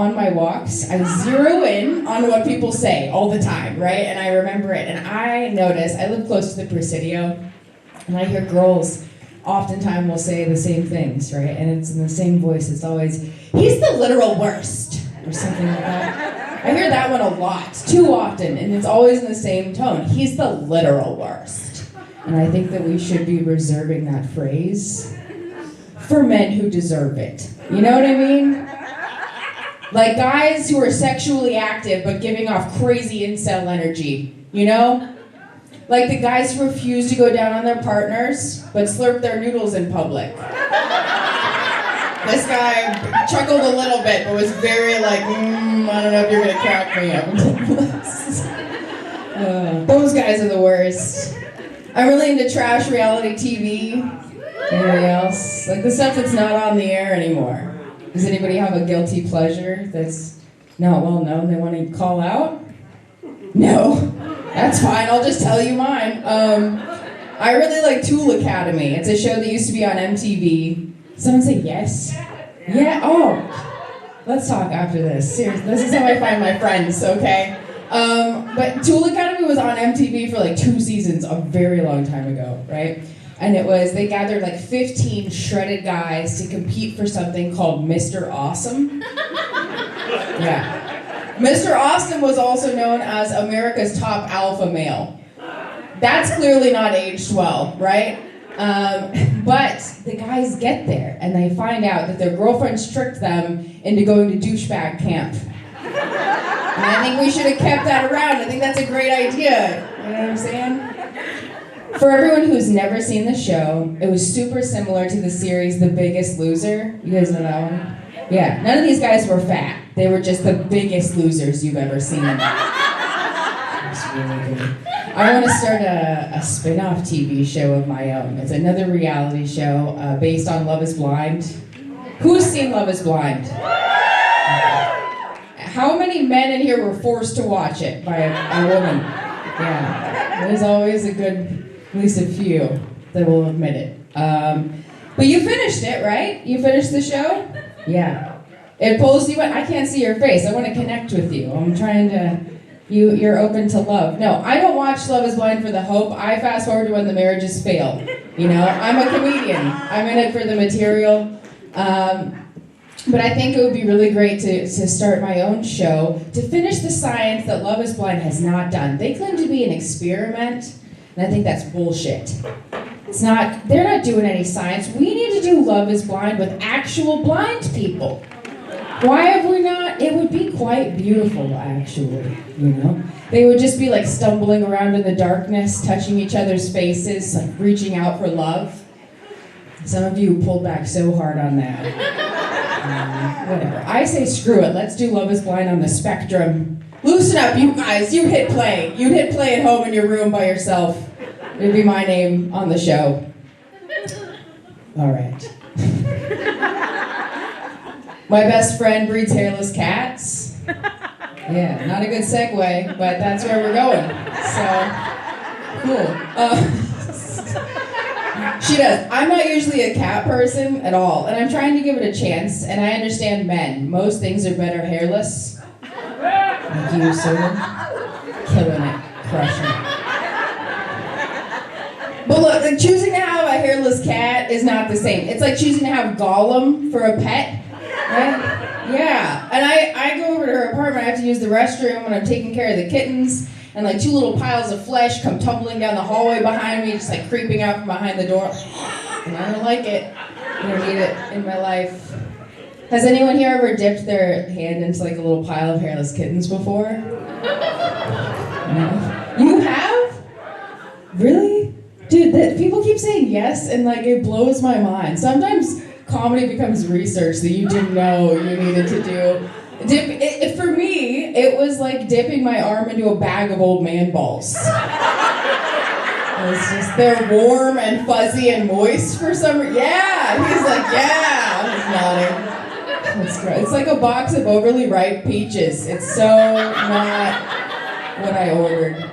On my walks, I zero in on what people say all the time, right? And I remember it. And I notice, I live close to the Presidio, and I hear girls oftentimes will say the same things, right? And it's in the same voice. It's always, he's the literal worst, or something like that. I hear that one a lot, too often, and it's always in the same tone. He's the literal worst. And I think that we should be reserving that phrase for men who deserve it. You know what I mean? Like guys who are sexually active but giving off crazy incel energy, you know? Like the guys who refuse to go down on their partners but slurp their noodles in public. This guy chuckled a little bit but was very like, I don't know if you're gonna crack me up. Those guys are the worst. I'm really into trash reality TV. Anybody else? Like the stuff that's not on the air anymore. Does anybody have a guilty pleasure that's not well known they want to call out? No. That's fine, I'll just tell you mine. I really like Tool Academy. It's a show that used to be on MTV. Someone say yes? Yeah, oh. Let's talk after this. Seriously, this is how I find my friends, okay? But Tool Academy was on MTV for like 2 seasons a very long time ago, right? And it was, they gathered like 15 shredded guys to compete for something called Mr. Awesome. Yeah. Mr. Awesome was also known as America's top alpha male. That's clearly not aged well, right? But the guys get there and they find out that their girlfriends tricked them into going to douchebag camp. And I think we should have kept that around. I think that's a great idea. You know what I'm saying? For everyone who's never seen the show, it was super similar to the series The Biggest Loser. You guys know that one? Yeah, none of these guys were fat. They were just the biggest losers you've ever seen. That's really good. I want to start a spin-off TV show of my own. It's another reality show based on Love is Blind. Who's seen Love is Blind? How many men in here were forced to watch it by a woman? Yeah, there's always a good... At least a few that will admit it. But you finished it, right? You finished the show? Yeah. It pulls you in. I can't see your face. I want to connect with you. I'm trying to... You're open to love. No, I don't watch Love is Blind for the hope. I fast forward to when the marriages fail. You know? I'm a comedian. I'm in it for the material. But I think it would be really great to start my own show to finish the science that Love is Blind has not done. They claim to be an experiment. And I think that's bullshit. It's not, they're not doing any science. We need to do Love is Blind with actual blind people. Why have we not? It would be quite beautiful, actually, you know? They would just be like stumbling around in the darkness, touching each other's faces, like reaching out for love. Some of you pulled back so hard on that. Whatever. I say screw it. Let's do Love is Blind on the spectrum. Loosen up, you guys. You hit play. You'd hit play at home in your room by yourself. It'd be my name on the show. All right. My best friend breeds hairless cats. Yeah, not a good segue, but that's where we're going. So, cool. She does. I'm not usually a cat person at all, and I'm trying to give it a chance, and I understand men. Most things are better hairless. Thank you, sir. Killing it. Crushing it. But look, like choosing to have a hairless cat is not the same. It's like choosing to have Gollum for a pet. Right? Yeah. And I go over to her apartment, I have to use the restroom when I'm taking care of the kittens, and like 2 little piles of flesh come tumbling down the hallway behind me, just like creeping out from behind the door. And I don't like it. I don't need it in my life. Has anyone here ever dipped their hand into like a little pile of hairless kittens before? No? You have? Really? Dude, people keep saying yes, and like it blows my mind. Sometimes comedy becomes research that you didn't know you needed to do. For me, it was like dipping my arm into a bag of old man balls. It's just, they're warm and fuzzy and moist for some reason. Yeah, he's like, yeah, he's nodding. That's great. It's like a box of overly ripe peaches. It's so not what I ordered.